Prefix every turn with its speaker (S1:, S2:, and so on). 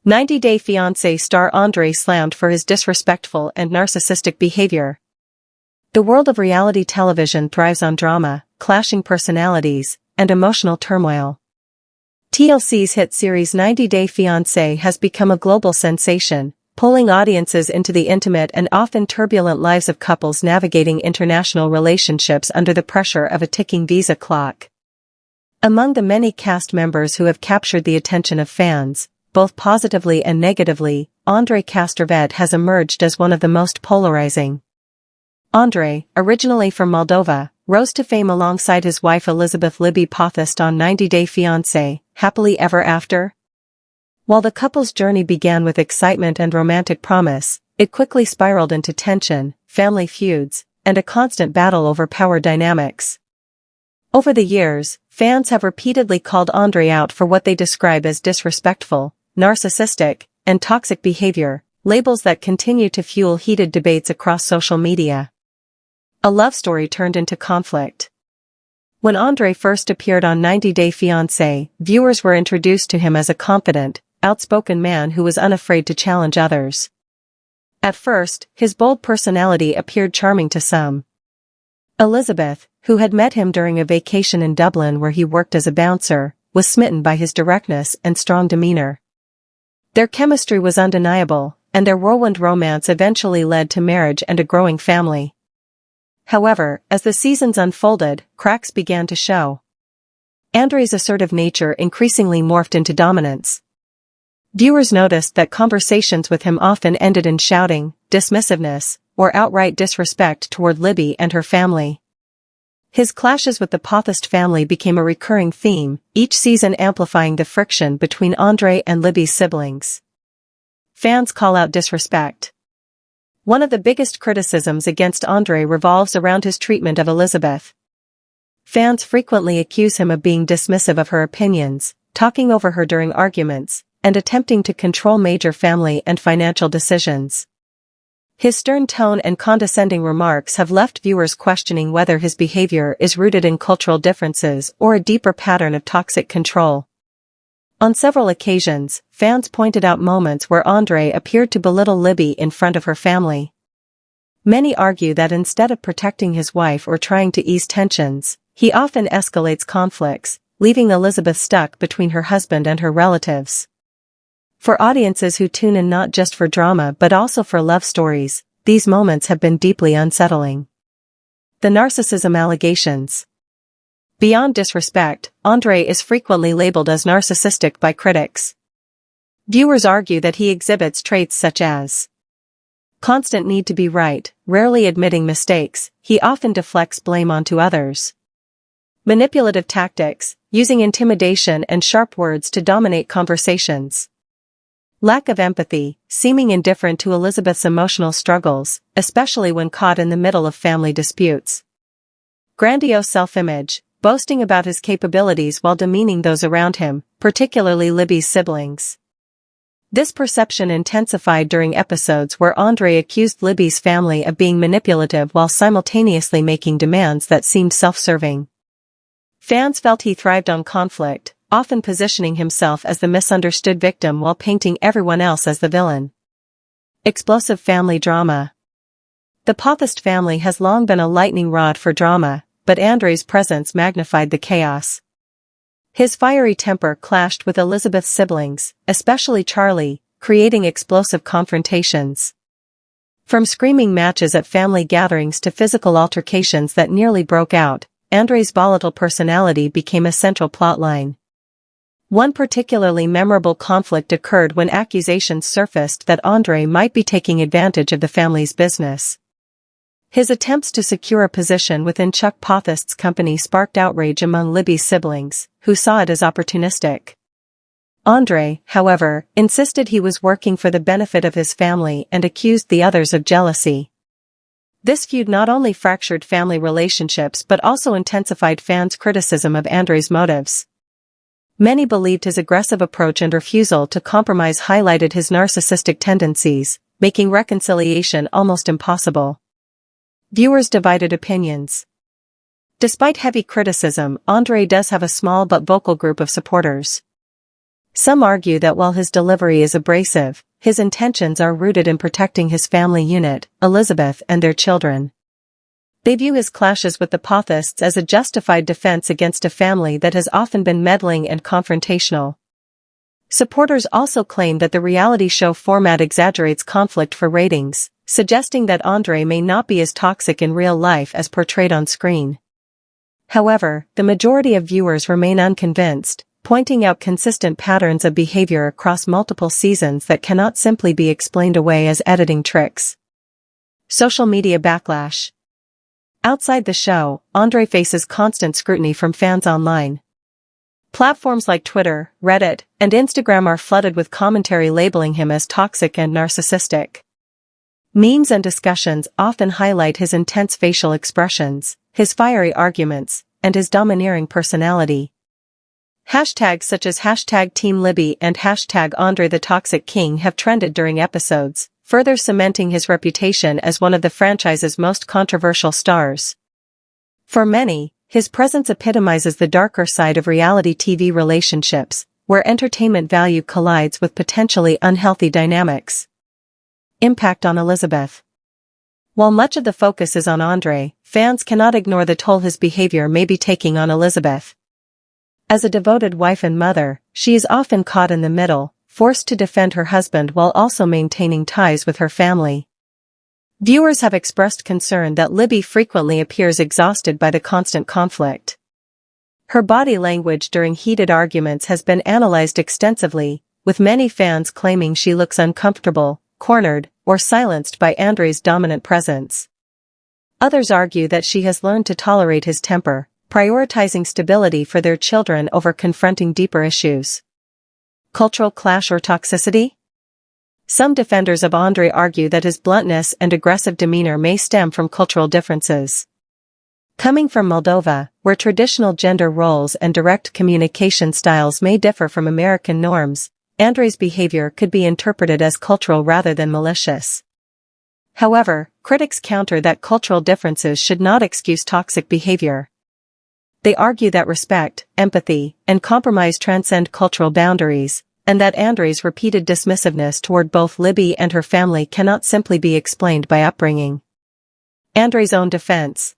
S1: 90 Day Fiance star Andrei slammed for his disrespectful and narcissistic behavior. The world of reality television thrives on drama, clashing personalities, and emotional turmoil. TLC's hit series 90 Day Fiance has become a global sensation, pulling audiences into the intimate and often turbulent lives of couples navigating international relationships under the pressure of a ticking visa clock. Among the many cast members who have captured the attention of fans, both positively and negatively, Andrei has emerged as one of the most polarizing. Andrei, originally from Moldova, rose to fame alongside his wife Elizabeth Libby Pothast on 90 Day Fiancé, Happily Ever After. While the couple's journey began with excitement and romantic promise, it quickly spiraled into tension, family feuds, and a constant battle over power dynamics. Over the years, fans have repeatedly called Andrei out for what they describe as disrespectful, narcissistic, and toxic behavior, labels that continue to fuel heated debates across social media. A love story turned into conflict. When Andrei first appeared on 90 Day Fiancé, viewers were introduced to him as a confident, outspoken man who was unafraid to challenge others. At first, his bold personality appeared charming to some. Elizabeth, who had met him during a vacation in Dublin where he worked as a bouncer, was smitten by his directness and strong demeanor. Their chemistry was undeniable, and their whirlwind romance eventually led to marriage and a growing family. However, as the seasons unfolded, cracks began to show. Andrei's assertive nature increasingly morphed into dominance. Viewers noticed that conversations with him often ended in shouting, dismissiveness, or outright disrespect toward Libby and her family. His clashes with the Pothast family became a recurring theme, each season amplifying the friction between Andrei and Libby's siblings. Fans call out disrespect. One of the biggest criticisms against Andrei revolves around his treatment of Elizabeth. Fans frequently accuse him of being dismissive of her opinions, talking over her during arguments, and attempting to control major family and financial decisions. His stern tone and condescending remarks have left viewers questioning whether his behavior is rooted in cultural differences or a deeper pattern of toxic control. On several occasions, fans pointed out moments where Andrei appeared to belittle Libby in front of her family. Many argue that instead of protecting his wife or trying to ease tensions, he often escalates conflicts, leaving Elizabeth stuck between her husband and her relatives. For audiences who tune in not just for drama but also for love stories, these moments have been deeply unsettling. The narcissism allegations. Beyond disrespect, Andrei is frequently labeled as narcissistic by critics. Viewers argue that he exhibits traits such as constant need to be right, rarely admitting mistakes, he often deflects blame onto others. Manipulative tactics, using intimidation and sharp words to dominate conversations. Lack of empathy, seeming indifferent to Elizabeth's emotional struggles, especially when caught in the middle of family disputes. Grandiose self-image, boasting about his capabilities while demeaning those around him, particularly Libby's siblings. This perception intensified during episodes where Andrei accused Libby's family of being manipulative while simultaneously making demands that seemed self-serving. Fans felt he thrived on conflict, often positioning himself as the misunderstood victim while painting everyone else as the villain. Explosive family drama. The Pothast family has long been a lightning rod for drama, but Andrei's presence magnified the chaos. His fiery temper clashed with Elizabeth's siblings, especially Charlie, creating explosive confrontations. From screaming matches at family gatherings to physical altercations that nearly broke out, Andrei's volatile personality became a central plotline. One particularly memorable conflict occurred when accusations surfaced that Andrei might be taking advantage of the family's business. His attempts to secure a position within Chuck Pothast's company sparked outrage among Libby's siblings, who saw it as opportunistic. Andrei, however, insisted he was working for the benefit of his family and accused the others of jealousy. This feud not only fractured family relationships but also intensified fans' criticism of Andrei's motives. Many believed his aggressive approach and refusal to compromise highlighted his narcissistic tendencies, making reconciliation almost impossible. Viewers divided opinions. Despite heavy criticism, Andrei does have a small but vocal group of supporters. Some argue that while his delivery is abrasive, his intentions are rooted in protecting his family unit, Elizabeth and their children. They view his clashes with the Pothists as a justified defense against a family that has often been meddling and confrontational. Supporters also claim that the reality show format exaggerates conflict for ratings, suggesting that Andrei may not be as toxic in real life as portrayed on screen. However, the majority of viewers remain unconvinced, pointing out consistent patterns of behavior across multiple seasons that cannot simply be explained away as editing tricks. Social media backlash. Outside the show, Andrei faces constant scrutiny from fans online. Platforms like Twitter, Reddit, and Instagram are flooded with commentary labeling him as toxic and narcissistic. Memes and discussions often highlight his intense facial expressions, his fiery arguments, and his domineering personality. Hashtags such as #TeamLibby and #AndreiTheToxicKing have trended during episodes, further cementing his reputation as one of the franchise's most controversial stars. For many, his presence epitomizes the darker side of reality TV relationships, where entertainment value collides with potentially unhealthy dynamics. Impact on Elizabeth. While much of the focus is on Andrei, fans cannot ignore the toll his behavior may be taking on Elizabeth. As a devoted wife and mother, she is often caught in the middle, forced to defend her husband while also maintaining ties with her family. Viewers have expressed concern that Libby frequently appears exhausted by the constant conflict. Her body language during heated arguments has been analyzed extensively, with many fans claiming she looks uncomfortable, cornered, or silenced by Andrei's dominant presence. Others argue that she has learned to tolerate his temper, prioritizing stability for their children over confronting deeper issues. Cultural clash or toxicity? Some defenders of Andrei argue that his bluntness and aggressive demeanor may stem from cultural differences. Coming from Moldova, where traditional gender roles and direct communication styles may differ from American norms, Andrei's behavior could be interpreted as cultural rather than malicious. However, critics counter that cultural differences should not excuse toxic behavior. They argue that respect, empathy, and compromise transcend cultural boundaries, and that Andrei's repeated dismissiveness toward both Libby and her family cannot simply be explained by upbringing. Andrei's own defense.